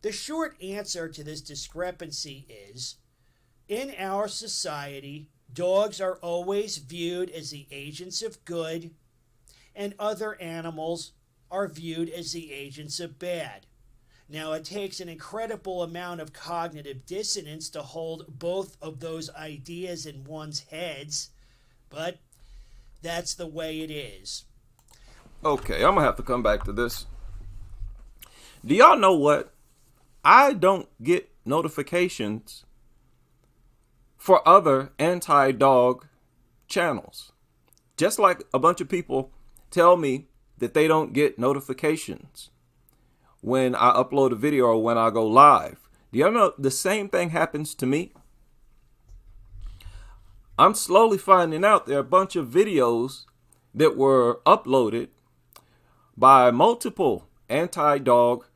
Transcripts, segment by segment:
The short answer to this discrepancy is, in our society, dogs are always viewed as the agents of good, and other animals are viewed as the agents of bad. Now, it takes an incredible amount of cognitive dissonance to hold both of those ideas in one's heads, but that's the way it is. Okay, I'm going to have to come back to this. Do y'all know what? I don't get notifications for other anti-dog channels. Just like a bunch of people tell me that they don't get notifications when I upload a video or when I go live. Do y'all know the same thing happens to me? I'm slowly finding out there are a bunch of videos that were uploaded by multiple anti-dog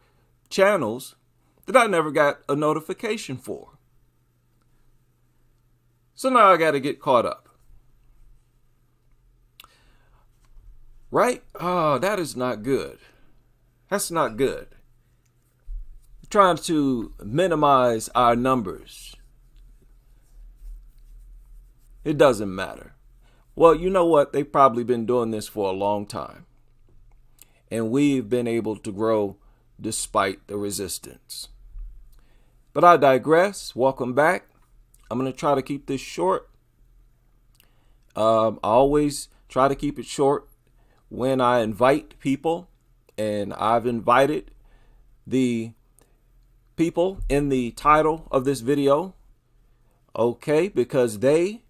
channels that I never got a notification for. So now I got to get caught up. Right? Oh, that is not good. That's not good. Trying to minimize our numbers. It doesn't matter. Well, you know what? They've probably been doing this for a long time. And we've been able to grow despite the resistance. But I digress. Welcome back. I'm going to try to keep this short. I always try to keep it short when I invite people. And I've invited the people in the title of this video. Okay, because they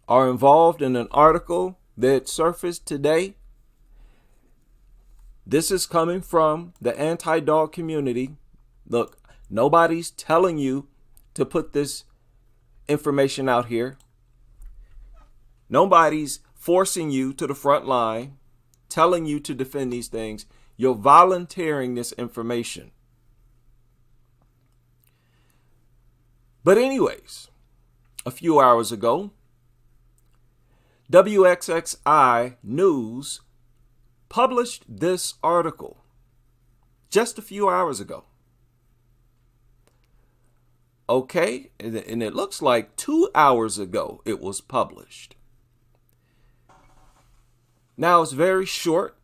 are involved in an article that surfaced today. This is coming from the anti-dog community. Look, nobody's telling you to put this information out here. Nobody's forcing you to the front line, telling you to defend these things. You're volunteering this information. But anyways, a few hours ago, WXXI News published this article just a few hours ago. Okay, and it looks like 2 hours ago it was published. Now it's very short,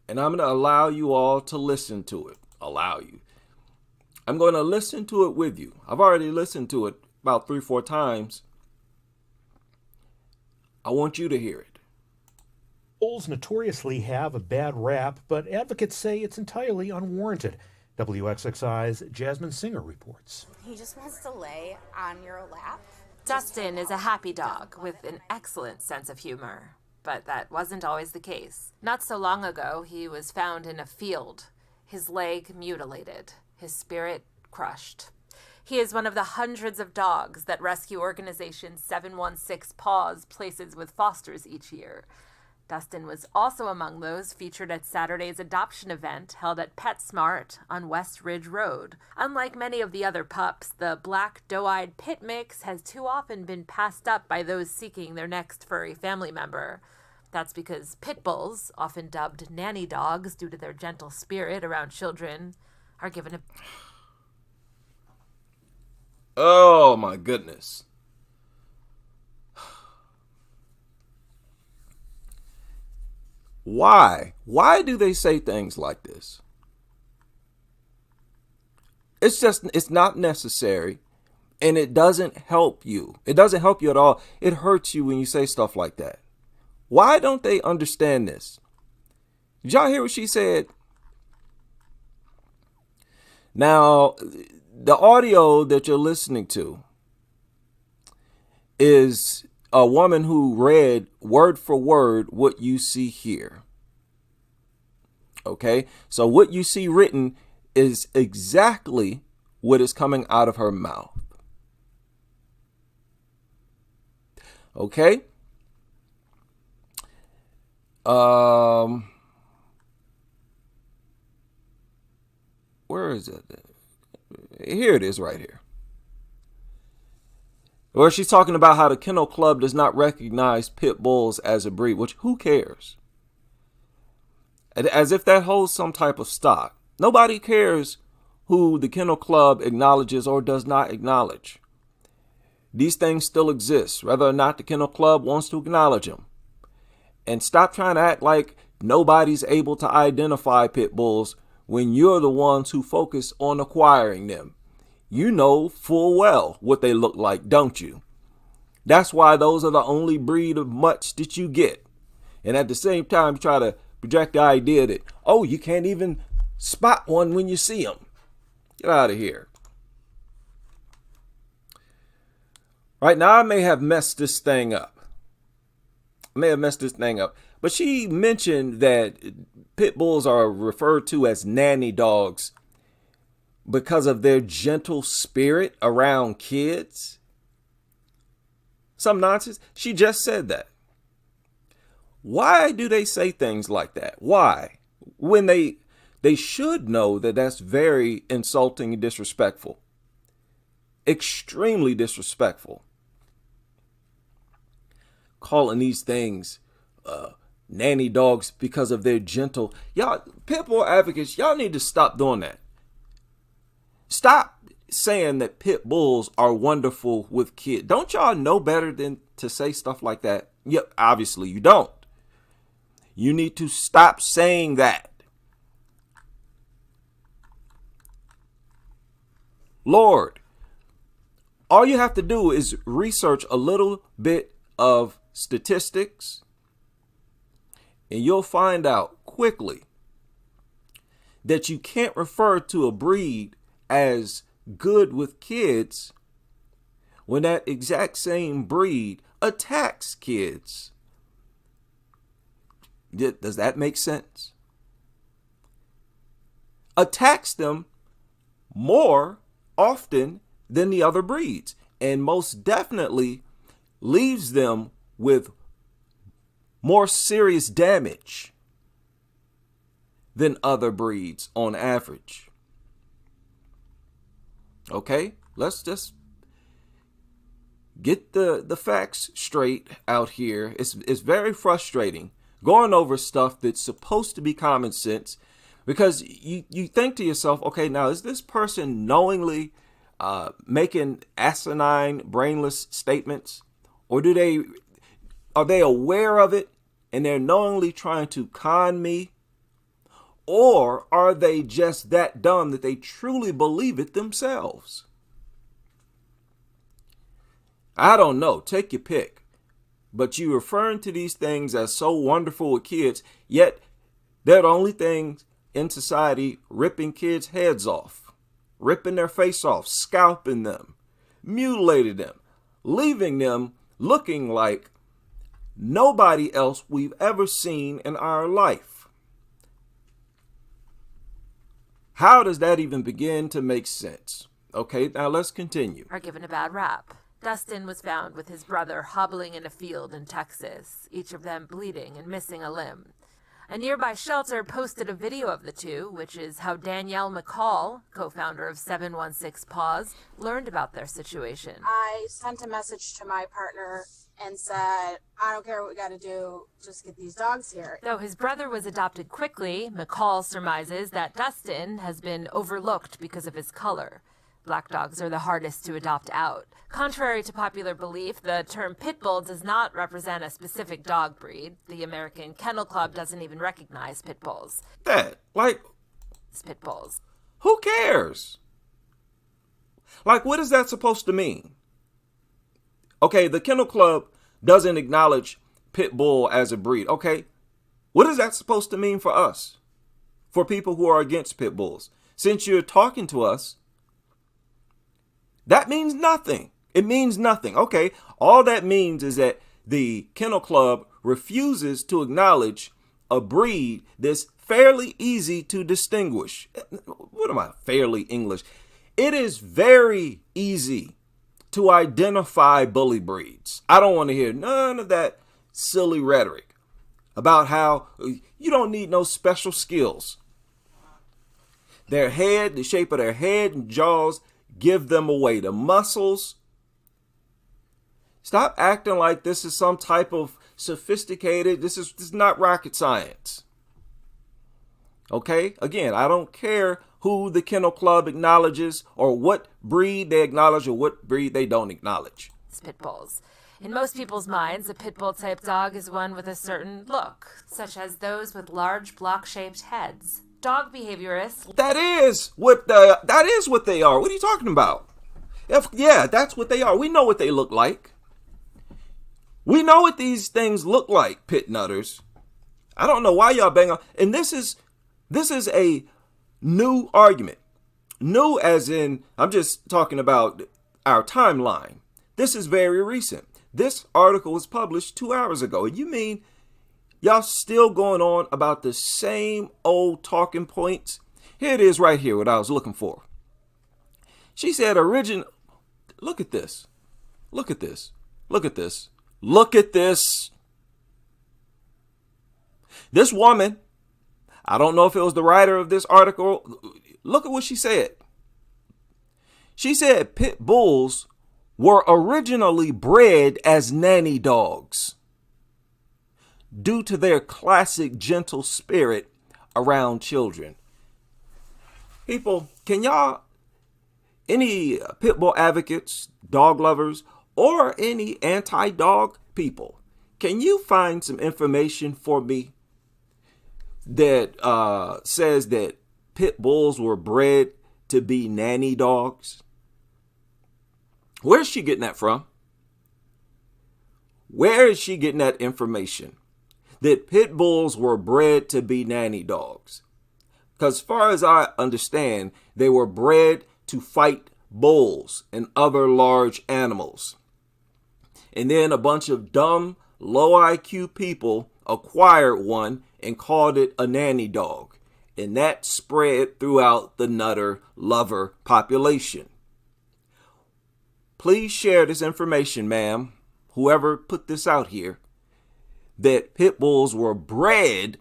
and I'm going to allow you all to listen to it. I'm going to listen to it with you. I've already listened to it about 3-4 times. I want you to hear it. Polls notoriously have a bad rap, but advocates say it's entirely unwarranted. WXXI's Jasmin Singer reports. He just wants to lay on your lap. Dustin is a happy dog with an excellent sense of humor, but that wasn't always the case. Not so long ago, he was found in a field, his leg mutilated, his spirit crushed. He is one of the hundreds of dogs that rescue organization 716 Paws places with fosters each year. Dustin was also among those featured at Saturday's adoption event held at PetSmart on West Ridge Road. Unlike many of the other pups, the black doe-eyed pit mix has too often been passed up by those seeking their next furry family member. That's because pit bulls, often dubbed nanny dogs due to their gentle spirit around children, are given a... Oh my goodness. Why? Why do they say things like this? It's not necessary, and it doesn't help you. It doesn't help you at all. It hurts you when you say stuff like that. Why don't they understand this? Did y'all hear what she said? Now, the audio that you're listening to is a woman who read word for word what you see here. Okay, so what you see written is exactly what is coming out of her mouth. Okay. Where is it? Here it is right here. Where she's talking about how the Kennel Club does not recognize pit bulls as a breed, which who cares? As if that holds some type of stock. Nobody cares who the Kennel Club acknowledges or does not acknowledge. These things still exist, whether or not the Kennel Club wants to acknowledge them. And stop trying to act like nobody's able to identify pit bulls when you're the ones who focus on acquiring them. You know full well what they look like, don't you? That's why those are the only breed of mutts that you get. And at the same time, try to project the idea that, oh, you can't even spot one when you see them. Get out of here. Right now, I may have messed this thing up. But she mentioned that pit bulls are referred to as nanny dogs because of their gentle spirit around kids. Some nonsense. She just said that. Why do they say things like that? Why? When they should know that that's very insulting and disrespectful. Extremely disrespectful. Calling these things nanny dogs because of their gentle. Y'all, pit bull advocates, y'all need to stop doing that. Stop saying that pit bulls are wonderful with kids. Don't y'all know better than to say stuff like that? Yep, obviously you don't. You need to stop saying that. Lord, all you have to do is research a little bit of statistics, and you'll find out quickly that you can't refer to a breed as good with kids when that exact same breed attacks kids. Does that make sense? Attacks them more often than the other breeds, and most definitely leaves them with more serious damage than other breeds on average. Okay, let's just get the facts straight out here. It's very frustrating going over stuff that's supposed to be common sense, because you think to yourself, okay, now is this person knowingly making asinine, brainless statements, or are they aware of it and they're knowingly trying to con me? Or are they just that dumb that they truly believe it themselves? I don't know. Take your pick. But you referring to these things as so wonderful with kids, yet they're the only things in society ripping kids' heads off, ripping their face off, scalping them, mutilating them, leaving them looking like nobody else we've ever seen in our life. How does that even begin to make sense? Okay, now let's continue. Are given a bad rap. Dustin was found with his brother hobbling in a field in Texas, each of them bleeding and missing a limb. A nearby shelter posted a video of the two, which is how Danielle McCall, co-founder of 716 Paws, learned about their situation. I sent a message to my partner and said, I don't care what we got to do, just get these dogs here. Though his brother was adopted quickly, McCall surmises that Dustin has been overlooked because of his color. Black dogs are the hardest to adopt out. Contrary to popular belief, the term pit bull does not represent a specific dog breed. The American Kennel Club doesn't even recognize pit bulls. Pit bulls. Who cares? What is that supposed to mean? Okay, the Kennel Club doesn't acknowledge pit bull as a breed. Okay, what is that supposed to mean for us? For people who are against pit bulls? Since you're talking to us, that means nothing. It means nothing. Okay, all that means is that the Kennel Club refuses to acknowledge a breed that's fairly easy to distinguish. What am I, fairly English? It is very easy to identify bully breeds. I don't want to hear none of that silly rhetoric about how you don't need no special skills. Their head, the shape of their head and jaws give them away. The muscles. Stop acting like this is some type of sophisticated, this is not rocket science. Okay? Again, I don't care who the Kennel Club acknowledges or what breed they acknowledge or what breed they don't acknowledge. Pit bulls. In most people's minds, a pit bull type dog is one with a certain look, such as those with large block-shaped heads. Dog behaviorists. That is what they are. What are you talking about? Yeah, that's what they are. We know what they look like. We know what these things look like, pit nutters. I don't know why y'all bang on. And this is a new argument. New as in, I'm just talking about our timeline. This is very recent. This article was published 2 hours ago. You mean y'all still going on about the same old talking points? Here it is right here, what I was looking for. She said look at this. Look at this. Look at this. Look at this. This woman, I don't know if it was the writer of this article. Look at what she said. She said pit bulls were originally bred as nanny dogs due to their classic gentle spirit around children. People, can y'all, any pit bull advocates, dog lovers, or any anti-dog people, can you find some information for me that says that pit bulls were bred to be nanny dogs? Where's she getting that from? Where is she getting that information? That pit bulls were bred to be nanny dogs. Because as far as I understand, they were bred to fight bulls and other large animals. And then a bunch of dumb, low IQ people acquired one and called it a nanny dog. And that spread throughout the nutter lover population. Please share this information, ma'am, whoever put this out here, that pit bulls were bred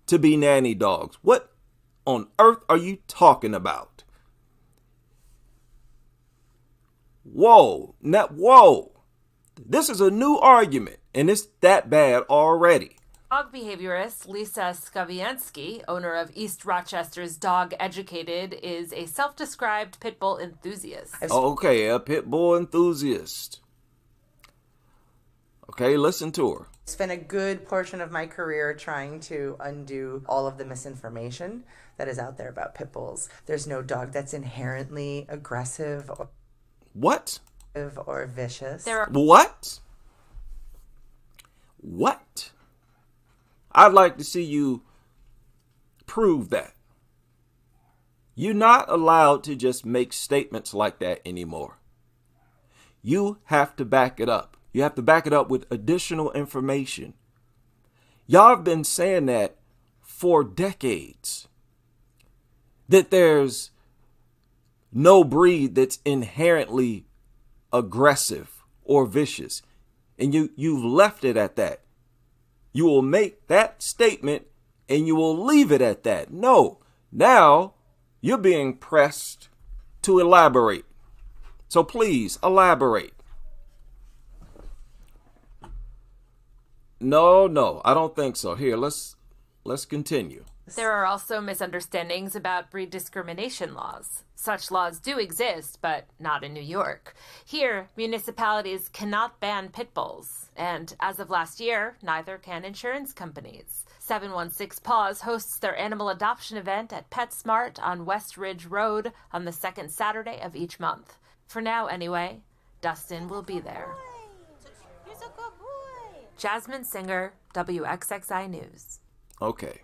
to be nanny dogs. What on earth are you talking about? Whoa. This is a new argument, and it's that bad already. Dog behaviorist Lisa Skavienski, owner of East Rochester's Dog Educated, is a self-described pit bull enthusiast. Okay, a pit bull enthusiast. Okay, listen to her. Spent a good portion of my career trying to undo all of the misinformation that is out there about pit bulls. There's no dog that's inherently aggressive or what? Or vicious. What? I'd like to see you prove that. You're not allowed to just make statements like that anymore. You have to back it up. You have to back it up with additional information. Y'all have been saying that for decades. That there's no breed that's inherently aggressive or vicious. And you've left it at that. You will make that statement and you will leave it at that. No, now you're being pressed to elaborate. So please elaborate. No, I don't think so. Here, let's continue. There are also misunderstandings about breed discrimination laws. Such laws do exist, but not in New York. Here, municipalities cannot ban pit bulls, and as of last year, neither can insurance companies. 716 Paws hosts their animal adoption event at PetSmart on West Ridge Road on the second Saturday of each month. For now, anyway, Dustin will be there. You're so good boy. Jasmin Singer, WXXI News. Okay.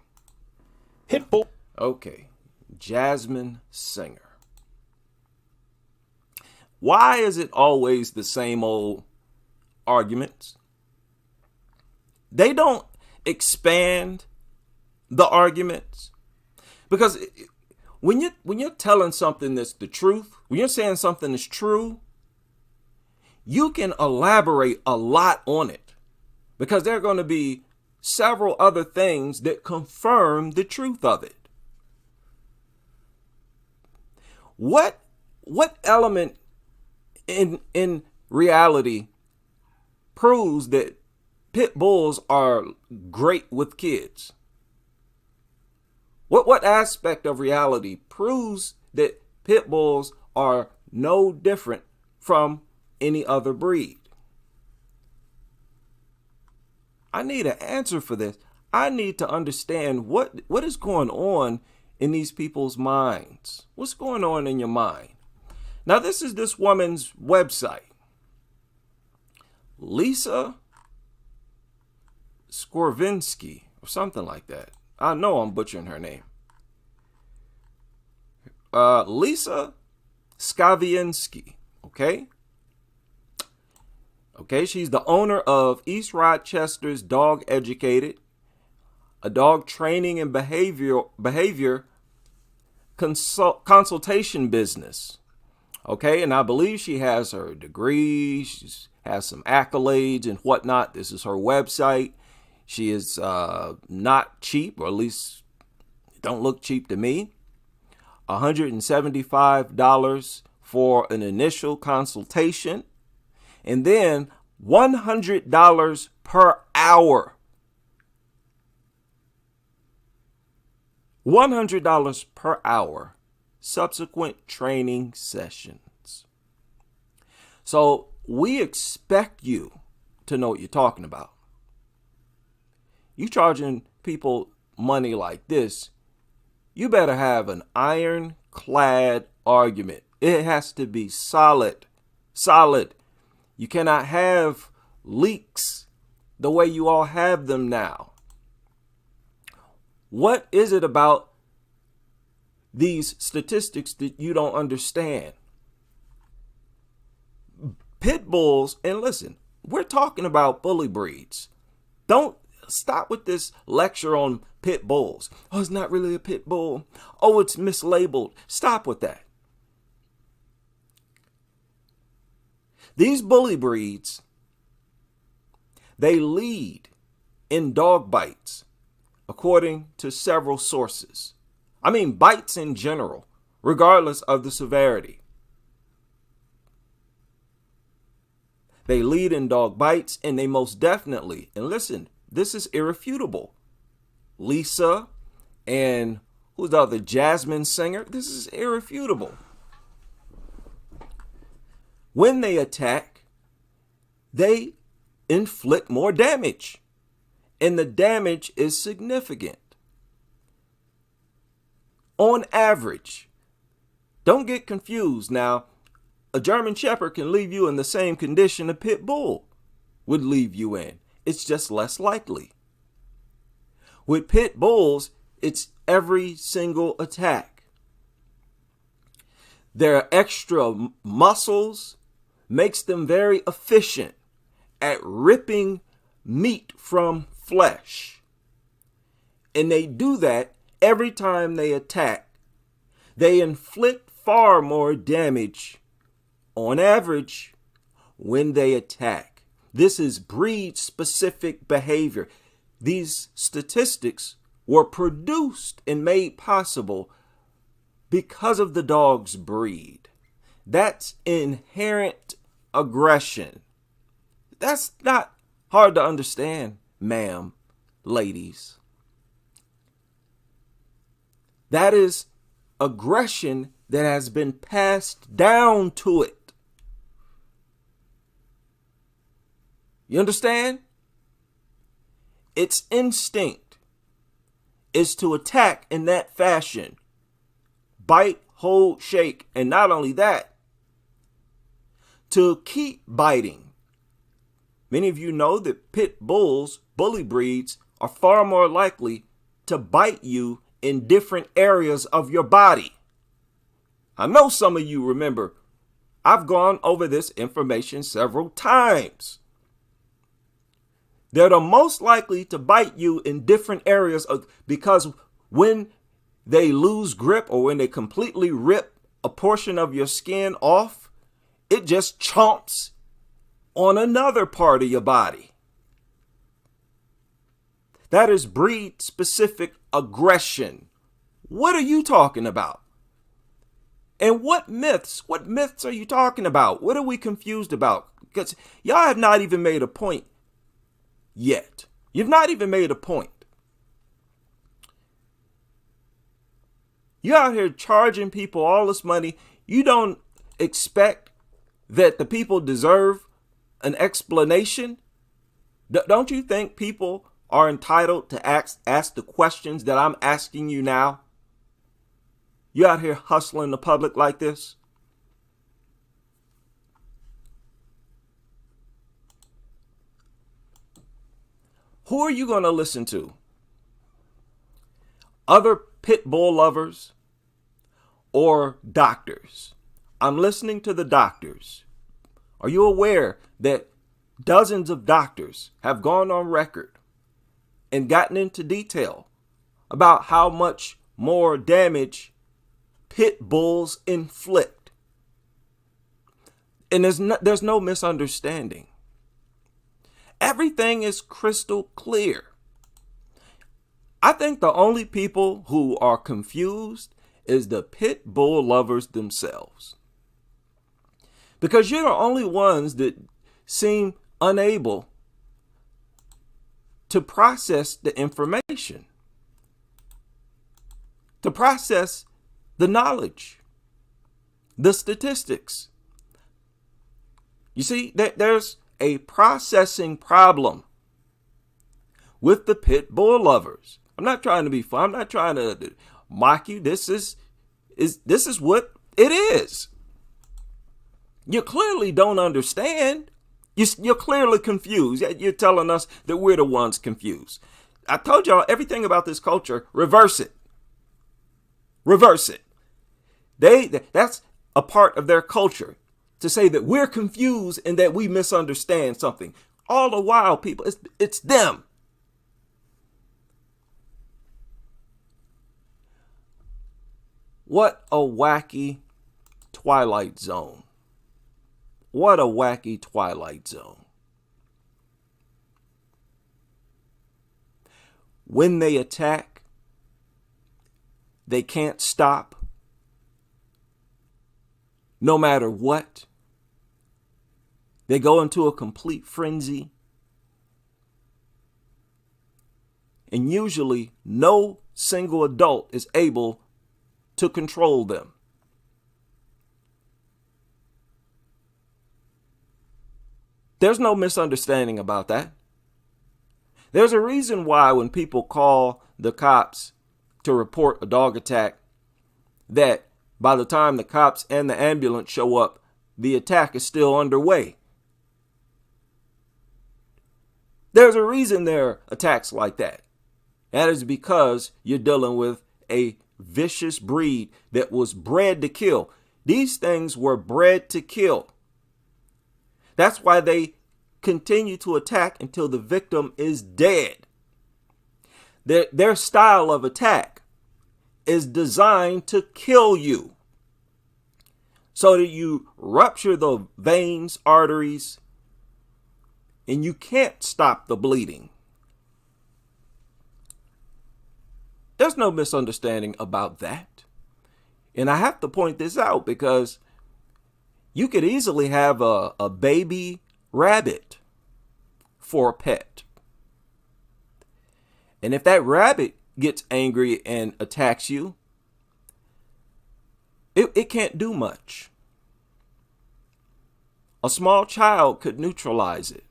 Pit bull. Okay. Jasmin Singer. Why is it always the same old arguments? They don't expand the arguments. Because when you're telling something that's the truth, when you're saying something is true, you can elaborate a lot on it. Because there are going to be several other things that confirm the truth of it. What element in reality proves that pit bulls are great with kids? What aspect of reality proves that pit bulls are no different from any other breed? I need an answer for this. I need to understand what is going on in these people's minds. What's going on in your mind? Now, this is this woman's website. Lisa Skavienski or something like that. I know I'm butchering her name. Lisa Skavienski, okay? Okay, she's the owner of East Rochester's Dog Educated, a dog training and behavior consultation business. Okay, and I believe she has her degree, she has some accolades and whatnot. This is her website. She is not cheap, or at least don't look cheap to me. $175 for an initial consultation, and then $100 per hour. $100 per hour, subsequent training sessions. So we expect you to know what you're talking about. You charging people money like this, you better have an ironclad argument. It has to be solid. You cannot have leaks the way you all have them now. What is it about these statistics that you don't understand? Pit bulls, and listen, we're talking about bully breeds. Don't stop with this lecture on pit bulls. Oh, it's not really a pit bull. Oh, it's mislabeled. Stop with that. These bully breeds, they lead in dog bites, according to several sources. I mean, bites in general, regardless of the severity. They lead in dog bites, and they most definitely, and listen, this is irrefutable. Lisa and who's the other, Jasmin singer? This is irrefutable. When they attack, they inflict more damage, and the damage is significant. On average, don't get confused. Now, a German Shepherd can leave you in the same condition a pit bull would leave you in. It's just less likely. With pit bulls, it's every single attack. Their extra muscles makes them very efficient at ripping meat from flesh. And they do that every time they attack. They inflict far more damage on average when they attack. This is breed-specific behavior. These statistics were produced and made possible because of the dog's breed. That's inherent aggression. That's not hard to understand, ma'am, ladies. That is aggression that has been passed down to it. You understand? Its instinct is to attack in that fashion. Bite, hold, shake, and not only that, to keep biting. Many of you know that pit bulls, bully breeds, are far more likely to bite you in different areas of your body. I know some of you remember, I've gone over this information several times. They're the most likely to bite you in different areas because when they lose grip or when they completely rip a portion of your skin off, it just chomps on another part of your body. That is breed-specific aggression. What are you talking about? And what myths are you talking about? What are we confused about? Because y'all have not even made a point yet. You've not even made a point. You're out here charging people all this money. You don't expect that the people deserve an explanation? Don't you think people are entitled to ask the questions that I'm asking you now? You out here hustling the public like this? Who are you going to listen to? Other pit bull lovers or doctors? I'm listening to the doctors. Are you aware that dozens of doctors have gone on record and gotten into detail about how much more damage pit bulls inflict? And there's no misunderstanding. Everything is crystal clear. I think the only people who are confused is the pit bull lovers themselves. Because you're the only ones that seem unable to process the information, to process the knowledge, the statistics. You see, there's a processing problem with the pit bull lovers. I'm not trying to be fun. I'm not trying to mock you. This is what it is. You clearly don't understand. You're clearly confused. You're telling us that we're the ones confused. I told y'all everything about this culture. Reverse it. Reverse it. That's a part of their culture, to say that we're confused and that we misunderstand something. All the while, people, it's them. What a wacky twilight zone. What a wacky twilight zone. When they attack, they can't stop. No matter what. They go into a complete frenzy. And usually no single adult is able to control them. There's no misunderstanding about that. There's a reason why when people call the cops to report a dog attack, that by the time the cops and the ambulance show up, the attack is still underway. There's a reason there are attacks like that. That is because you're dealing with a vicious breed that was bred to kill. These things were bred to kill. That's why they continue to attack until the victim is dead. Their style of attack is designed to kill you, so that you rupture the veins, arteries, and you can't stop the bleeding. There's no misunderstanding about that. And I have to point this out because you could easily have a baby rabbit for a pet. And if that rabbit gets angry and attacks you, it can't do much. A small child could neutralize it.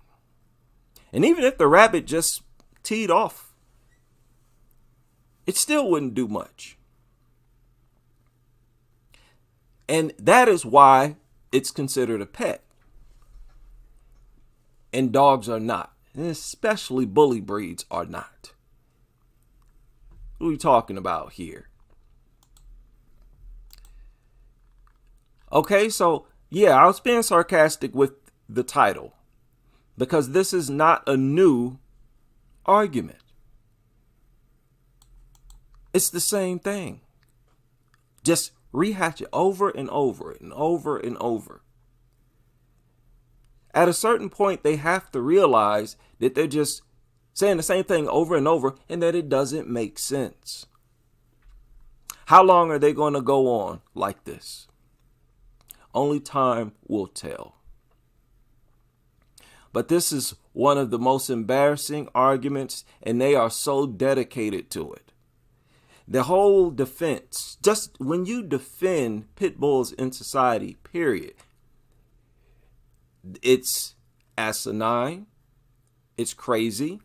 And even if the rabbit just teed off, it still wouldn't do much. And that is why it's considered a pet. And dogs are not. And especially bully breeds are not. What are we talking about here? Okay, so yeah, I was being sarcastic with the title because this is not a new argument. It's the same thing. Just rehash it over and over and over and over. At a certain point, they have to realize that they're just saying the same thing over and over and that it doesn't make sense. How long are they going to go on like this? Only time will tell. But this is one of the most embarrassing arguments, and they are so dedicated to it. The whole defense, just when you defend pit bulls in society, period, it's asinine, it's crazy.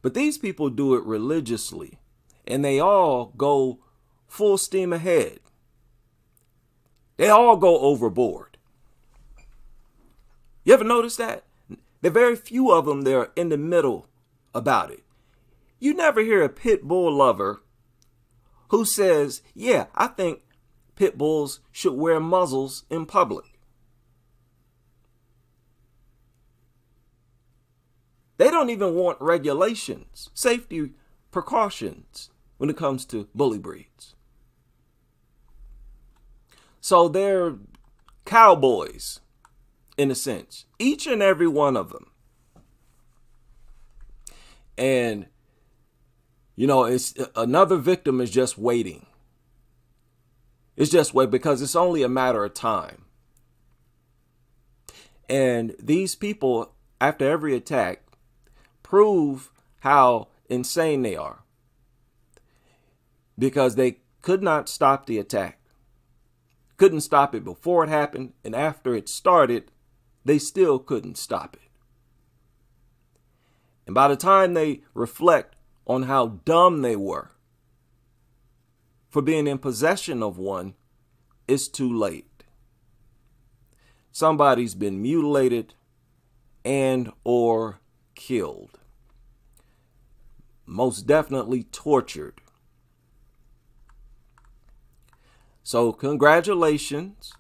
But these people do it religiously, and they all go full steam ahead. They all go overboard. You ever notice that? There are very few of them that are in the middle about it. You never hear a pit bull lover who says, yeah, I think pit bulls should wear muzzles in public. They don't even want regulations, safety precautions when it comes to bully breeds. So they're cowboys, in a sense, each and every one of them. And, you know, it's another victim is just waiting. It's just wait because it's only a matter of time. And these people, after every attack, prove how insane they are, because they could not stop the attack, couldn't stop it before it happened, and after it started, they still couldn't stop it. And by the time they reflect on how dumb they were for being in possession of one, it's too late. Somebody's been mutilated and or killed. Most definitely tortured. So congratulations,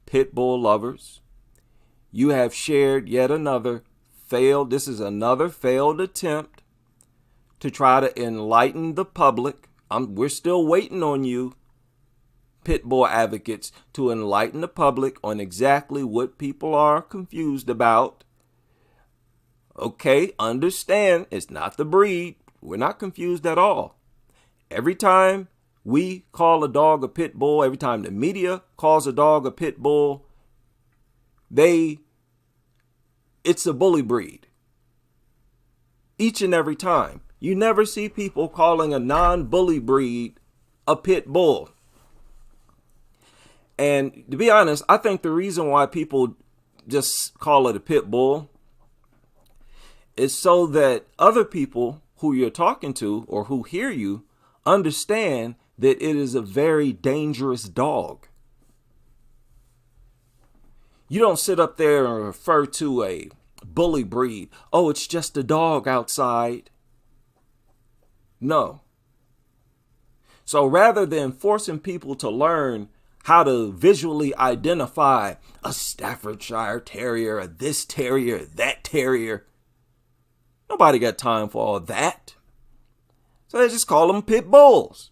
pit bull lovers. You have shared yet another this is another failed attempt to try to enlighten the public. We're still waiting on you, pit bull advocates, to enlighten the public on exactly what people are confused about. Okay, understand, it's not the breed. We're not confused at all. Every time we call a dog a pit bull, every time the media calls a dog a pit bull, it's a bully breed. Each and every time. You never see people calling a non-bully breed a pit bull. And to be honest, I think the reason why people just call it a pit bull is so that other people who you're talking to or who hear you understand that it is a very dangerous dog. You don't sit up there and refer to a bully breed. Oh, it's just a dog outside. No. So rather than forcing people to learn how to visually identify a Staffordshire Terrier, a this terrier, that terrier, nobody got time for all that. So they just call them pit bulls.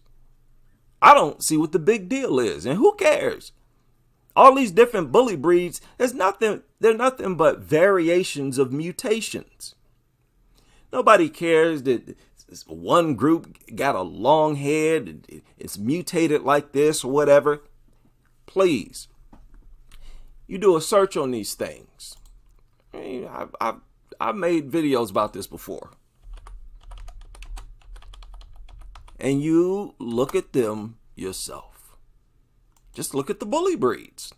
I don't see what the big deal is, and who cares? All these different bully breeds, they're nothing but variations of mutations. Nobody cares that one group got a long head, it's mutated like this or whatever. Please, you do a search on these things. I mean, I've made videos about this before. And you look at them yourself. Just look at the bully breeds.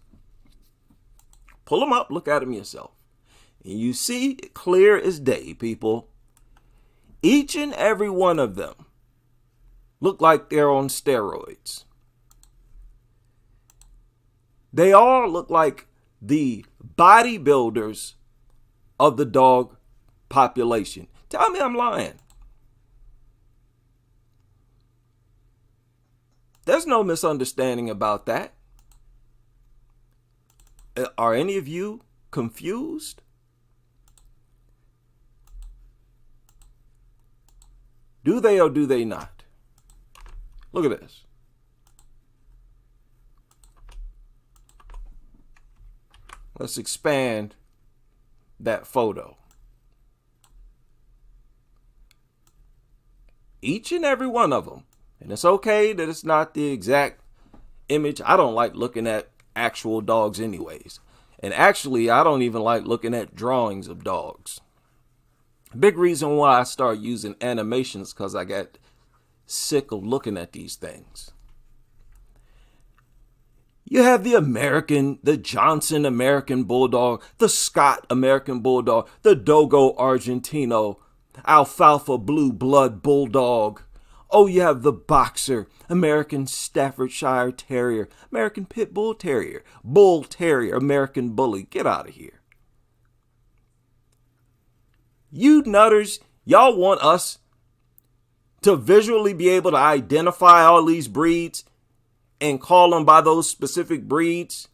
Pull them up, look at them yourself. And you see clear as day, people. Each and every one of them look like they're on steroids. They all look like the bodybuilders of the dog population. Tell me I'm lying. There's no misunderstanding about that. Are any of you confused? Do they or do they not? Look at this. Let's expand that photo. Each and every one of them. And it's okay that it's not the exact image. I don't like looking at actual dogs anyways. And actually, I don't even like looking at drawings of dogs. Big reason why I started using animations because I got sick of looking at these things. You have the Johnson American Bulldog, the Scott American Bulldog, the Dogo Argentino, Alfalfa Blue Blood Bulldog. Oh, you have the Boxer, American Staffordshire Terrier, American Pit Bull Terrier, Bull Terrier, American Bully. Get out of here. You nutters, y'all want us to visually be able to identify all these breeds and call them by those specific breeds?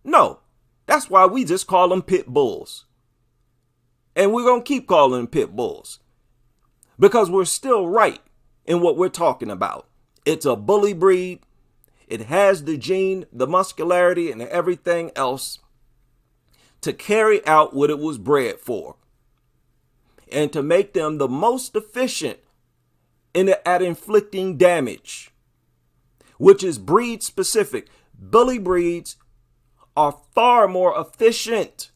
No, that's why we just call them pit bulls. And we're going to keep calling them pit bulls because we're still right in what we're talking about. It's a bully breed. It has the gene, the muscularity, and everything else to carry out what it was bred for and to make them the most efficient at inflicting damage, which is breed specific. Bully breeds are far more efficient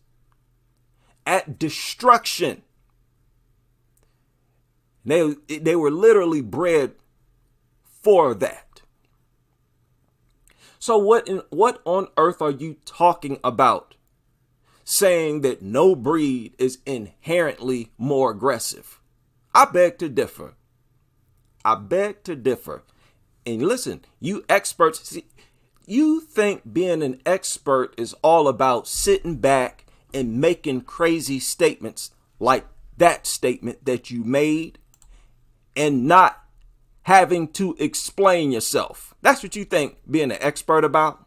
at destruction. They were literally bred for that. So what on earth are you talking about saying that no breed is inherently more aggressive? I beg to differ. I beg to differ. And listen, you experts, see, you think being an expert is all about sitting back and making crazy statements like that statement that you made and not having to explain yourself. That's what you think being an expert about?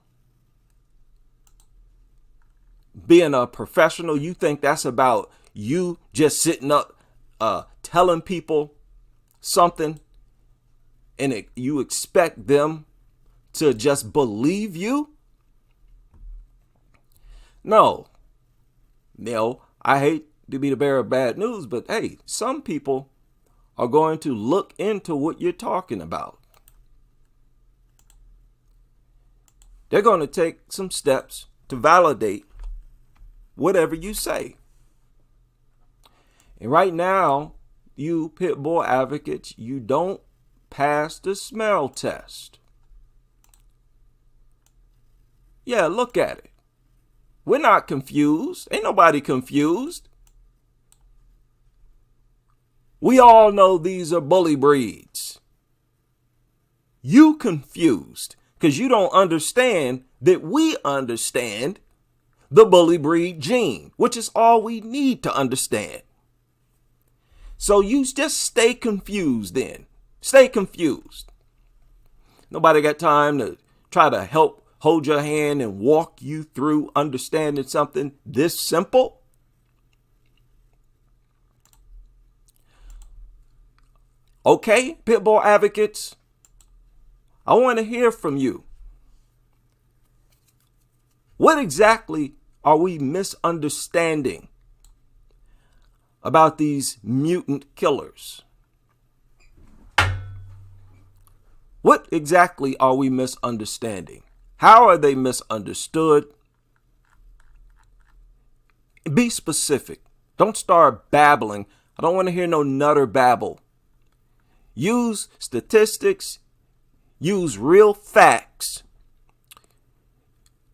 Being a professional, you think that's about you just sitting up telling people something and you expect them to just believe you? No, I hate to be the bearer of bad news, but hey, some people are going to look into what you're talking about. They're going to take some steps to validate whatever you say. And right now, you pit bull advocates, you don't pass the smell test. Yeah, look at it. We're not confused. Ain't nobody confused. We all know these are bully breeds. You confused because you don't understand that we understand the bully breed gene, which is all we need to understand. So you just stay confused then. Stay confused. Nobody got time to try to help hold your hand and walk you through understanding something this simple. Okay, pit bull advocates, I want to hear from you. What exactly are we misunderstanding about these mutant killers? What exactly are we misunderstanding? How are they misunderstood? Be specific. Don't start babbling. I don't want to hear no nutter babble. Use statistics. Use real facts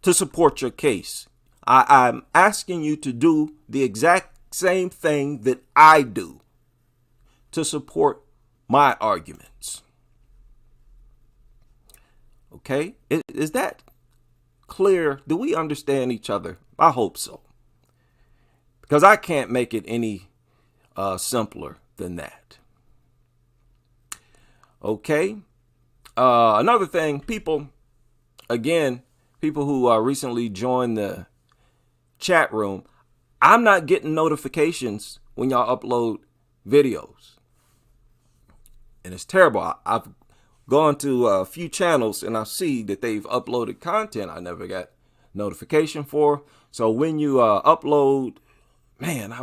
to support your case. I'm asking you to do the exact same thing that I do to support my arguments. Okay? Is that clear? Do we understand each other? I hope so. Because I can't make it any simpler than that. Okay? Another thing, people who recently joined the chat room, I'm not getting notifications when y'all upload videos. And it's terrible. I've gone to a few channels and I see that they've uploaded content I never got notification for. So when you upload, man,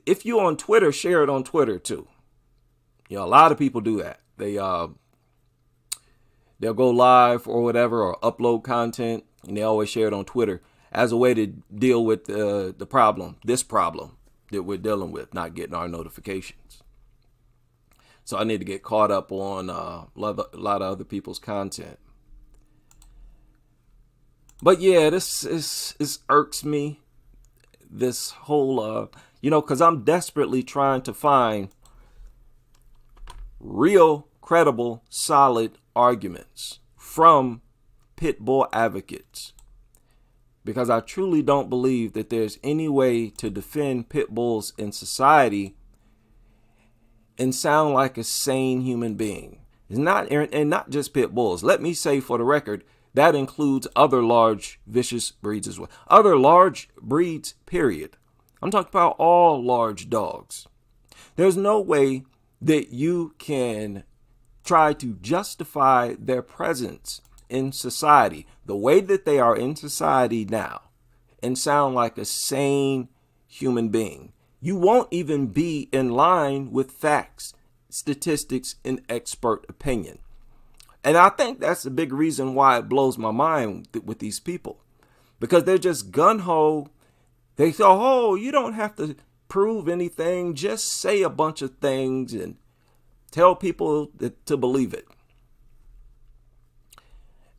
if you're on Twitter, share it on Twitter too. You know, a lot of people do that. They'll go live or whatever or upload content and they always share it on Twitter as a way to deal with this problem. that we're dealing with, not getting our notifications. So I need to get caught up on a lot of other people's content. But yeah, this irks me. This whole, because I'm desperately trying to find real, credible, solid arguments from pit bull advocates. Because I truly don't believe that there's any way to defend pit bulls in society and sound like a sane human being. It's not, and not just pit bulls. Let me say for the record, that includes other large vicious breeds as well. Other large breeds, period. I'm talking about all large dogs. There's no way that you can try to justify their presence in society, the way that they are in society now, and sound like a sane human being. You won't even be in line with facts, statistics, and expert opinion. And I think that's a big reason why it blows my mind with these people, because they're just gung-ho. They say, oh, you don't have to prove anything. Just say a bunch of things and tell people to believe it.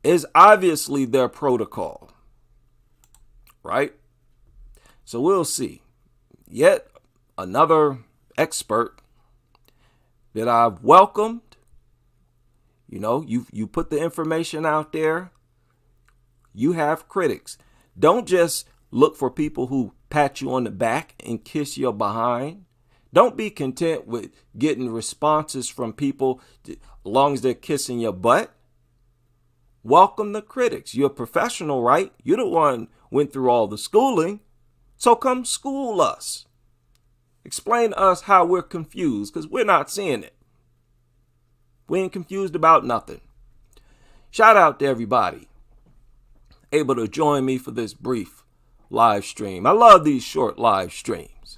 Is obviously their protocol, right? So we'll see. Yet another expert that I've welcomed. You put the information out there. You have critics. Don't just look for people who pat you on the back and kiss your behind. Don't be content with getting responses from people as long as they're kissing your butt. Welcome the critics. You're a professional, right? You're the one who went through all the schooling. So come school us. Explain to us how we're confused, because we're not seeing it. We ain't confused about nothing. Shout out to everybody able to join me for this brief live stream. I love these short live streams.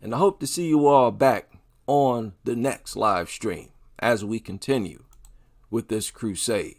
And I hope to see you all back on the next live stream as we continue with this crusade.